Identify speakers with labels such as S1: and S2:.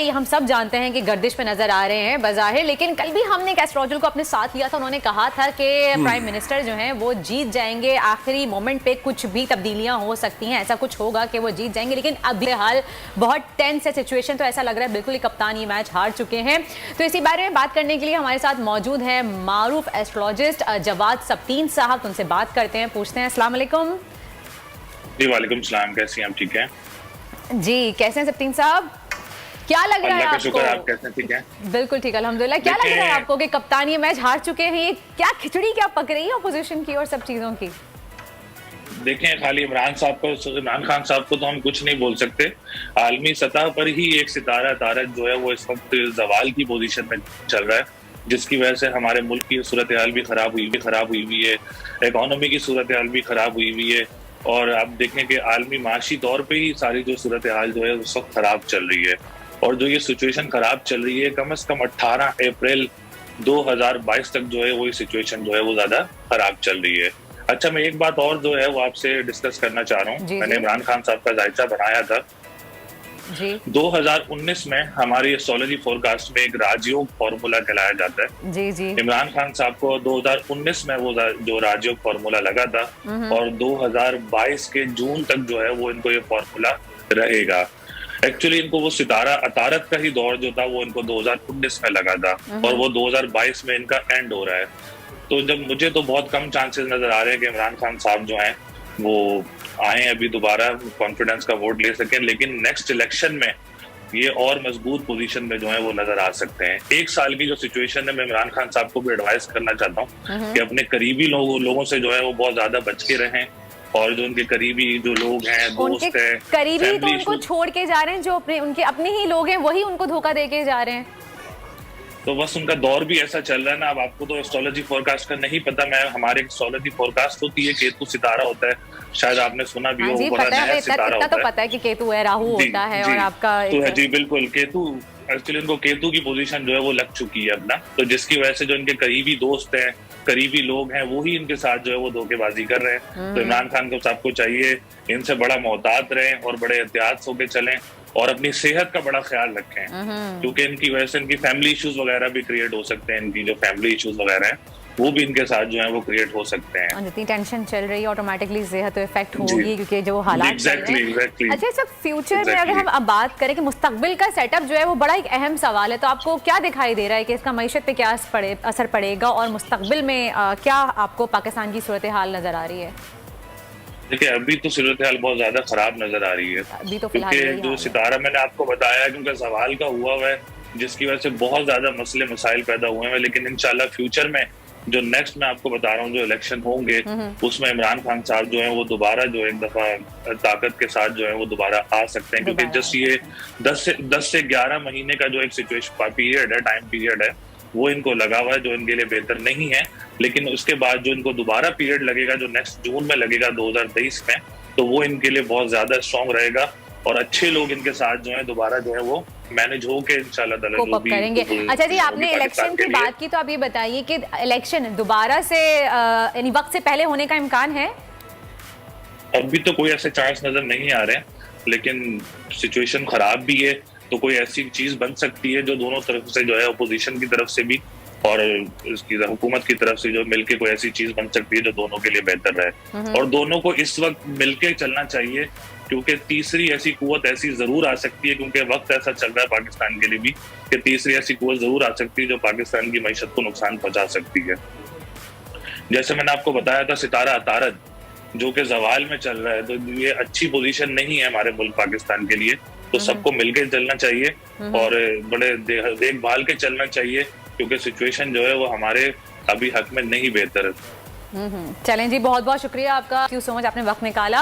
S1: हम सब जानते हैं कि गर्दिश पे नजर आ रहे हैं बज़ाहिर, लेकिन कल भी हमने एस्ट्रोडल को अपने साथ लिया था। उन्होंने कहा था कि प्राइम मिनिस्टर जो हैं वो जीत जाएंगे, आखिरी मोमेंट पे कुछ भी तब्दीलियां हो सकती हैं, ऐसा कुछ होगा कि वो जीत जाएंगे। लेकिन अभी हाल बहुत टेंस है सिचुएशन, तो ऐसा लग रहा है बिल्कुल ही कप्तान ये मैच हार चुके हैं। तो इसी बारे में बात करने के लिए हमारे साथ मौजूद है मारूफ एस्ट्रोलॉजिस्ट जवाद सब्तीन साहब। उनसे बात करते हैं, पूछते हैं। अस्सलाम वालेकुम।
S2: जी वालेकुम सलाम, कैसी हैं आप? ठीक हैं
S1: जी, कैसे हैं सब्तीन साहब? क्या लग रहा है आपको?
S2: आप कैसे? ठीक है,
S1: बिल्कुल ठीक, अल्हम्दुलिल्लाह। क्या लग रहा है आपको कि कप्तान ये मैच हार चुके हैं? ये क्या खिचड़ी क्या पक रही है अपोजिशन की और सब चीजों की?
S2: देखें, खाली इमरान खान साहब को तो हम कुछ नहीं बोल सकते। आलमी सतह पर ही एक सितारा तारक जो है वो इस वक्त जवाल की पोजीशन में चल रहा है, जिसकी वजह से हमारे मुल्क की सूरत हाल भी खराब हुई है, इकोनॉमी की सूरत हाल भी खराब हुई है। और आप देखें कि आलमी माशी तौर पर ही सारी जो सूरत हाल जो है उस वक्त खराब चल रही है। और जो ये सिचुएशन खराब चल रही है, कम से कम 18 अप्रैल 2022 तक जो है वो सिचुएशन जो है वो ज्यादा खराब चल रही है। अच्छा, मैं एक बात और जो है वो आपसे डिस्कस करना चाह रहा हूँ। मैंने इमरान खान साहब का जायजा बनाया था जी। 2019 में हमारी एस्ट्रोलॉजी फोरकास्ट में एक राजयोग फॉर्मूला कहलाया जाता है जी जी। इमरान खान साहब को 2019 में वो जो राजयोग फॉर्मूला लगा था और 2022 के जून तक जो है वो इनको ये फॉर्मूला रहेगा। एक्चुअली इनको वो सितारा अतारत का ही दौर जो था वो इनको 2019 में लगा था और वो 2022 में इनका एंड हो रहा है। तो जब मुझे तो बहुत कम चांसेस नजर आ रहे हैं कि इमरान खान साहब जो हैं वो आए अभी दोबारा कॉन्फिडेंस का वोट ले सकें, लेकिन नेक्स्ट इलेक्शन में ये और मजबूत पोजीशन में जो है वो नजर आ सकते हैं। एक साल की जो सिचुएशन है, मैं इमरान खान साहब को भी एडवाइस करना चाहता हूँ कि अपने करीबी लोगों से जो है वो बहुत ज्यादा बच के रहें, और जो उनके करीबी जो लोग हैं, दोस्त हैं,
S1: करीबी तो उनको छोड़ के जा रहे हैं, जो उनके अपने ही लोग हैं वही उनको धोखा दे के जा रहे हैं।
S2: तो बस उनका दौर भी ऐसा चल रहा है ना। अब आपको तो एस्ट्रोलॉजी फोरकास्ट का नहीं पता, मैं हमारे एस्ट्रोलॉजी फोरकास्ट होती है, केतु सितारा होता है, शायद आपने सुना भी हो।
S1: इतना तो पता है कि केतु है, राहु होता है और आपका
S2: तो जी बिल्कुल, केतु एक्चुअली उनको केतु की पोजीशन जो है वो लग चुकी है अपना, तो जिसकी वजह से जो इनके करीबी दोस्त हैं, करीबी लोग हैं, वो ही इनके साथ जो है वो धोखेबाजी कर रहे हैं। तो इमरान खान को साहब को चाहिए इनसे बड़ा मोहतात रहें और बड़े एहतियात होकर चलें और अपनी सेहत का बड़ा ख्याल रखें, क्योंकि इनकी वजह से इनकी फैमिली इश्यूज वगैरह भी क्रिएट हो सकते हैं। इनकी जो फैमिली इश्यूज वगैरह हैं वो भी इनके साथ जो है वो क्रिएट हो सकते हैं।
S1: जितनी टेंशन चल रही है ऑटोमेटिकली सेहत तो इफेक्ट होगी, क्योंकि जो हालात
S2: exactly.
S1: अच्छा, सब फ्यूचर में अगर हम अब बात करें कि मुस्तकबिल का सेटअप जो है वो बड़ा एक अहम सवाल है, तो आपको क्या दिखाई दे रहा है कि इसका मईशत पे क्या असर पड़ेगा और मुस्तकबिल में क्या आपको पाकिस्तान की सूरत हाल नजर आ रही है?
S2: देखिए, अभी तो सूरत हाल बहुत ज्यादा खराब नजर आ रही है
S1: अभी तो,
S2: क्योंकि जो सितारा मैंने आपको बताया क्योंकि सवाल का हुआ है, जिसकी वजह से बहुत ज्यादा मसले मसाइल पैदा हुए हैं। लेकिन इंशाल्लाह फ्यूचर में जो नेक्स्ट मैं आपको बता रहा हूँ जो इलेक्शन होंगे उसमें इमरान खान साहब जो है वो दोबारा जो एक दफा ताकत के साथ जो है वो दोबारा आ सकते हैं, क्योंकि जस्ट ये 10 से 11 महीने का जो एक सिचुएशन पीरियड है, टाइम पीरियड है, वो इनको लगा हुआ है जो इनके लिए बेहतर नहीं है। लेकिन उसके बाद जो इनको दोबारा पीरियड लगेगा जो नेक्स्ट जून में लगेगा 2023 में, तो वो इनके लिए बहुत ज्यादा स्ट्रॉन्ग रहेगा और अच्छे लोग इनके साथ जो है दोबारा जो है वो मैनेज होके इंशाल्लाह
S1: करेंगे। अच्छा जी, आपने इलेक्शन की बात की, तो आप ये बताइए कि इलेक्शन दोबारा से यानी वक्त से पहले होने का इम्कान है?
S2: अभी तो कोई ऐसे चांस नजर नहीं आ रहे हैं, लेकिन सिचुएशन खराब भी है, तो कोई ऐसी चीज बन सकती है जो दोनों तरफ से जो है अपोजिशन की तरफ से भी और इसकी हुकूमत की तरफ से जो मिलके कोई ऐसी चीज बन सकती है जो दोनों के लिए बेहतर रहे। और दोनों को इस वक्त मिलके चलना चाहिए, क्योंकि तीसरी ऐसी कुव्वत ऐसी जरूर आ सकती है, क्योंकि वक्त ऐसा चल रहा है पाकिस्तान के लिए भी कि तीसरी ऐसी कुव्वत जरूर आ सकती है जो पाकिस्तान की मईशत को नुकसान पहुंचा सकती है। जैसे मैंने आपको बताया था, सितारा अतारत जो कि जवाल में चल रहा है, तो ये अच्छी पोजीशन नहीं है हमारे मुल्क पाकिस्तान के लिए। तो सबको मिलकर चलना चाहिए और बड़े देखभाल के चलना चाहिए, क्योंकि सिचुएशन जो है वो हमारे अभी हक में नहीं बेहतर है।
S1: चलें जी, बहुत बहुत शुक्रिया आपका, थैंक यू सो मच, आपने वक्त निकाला।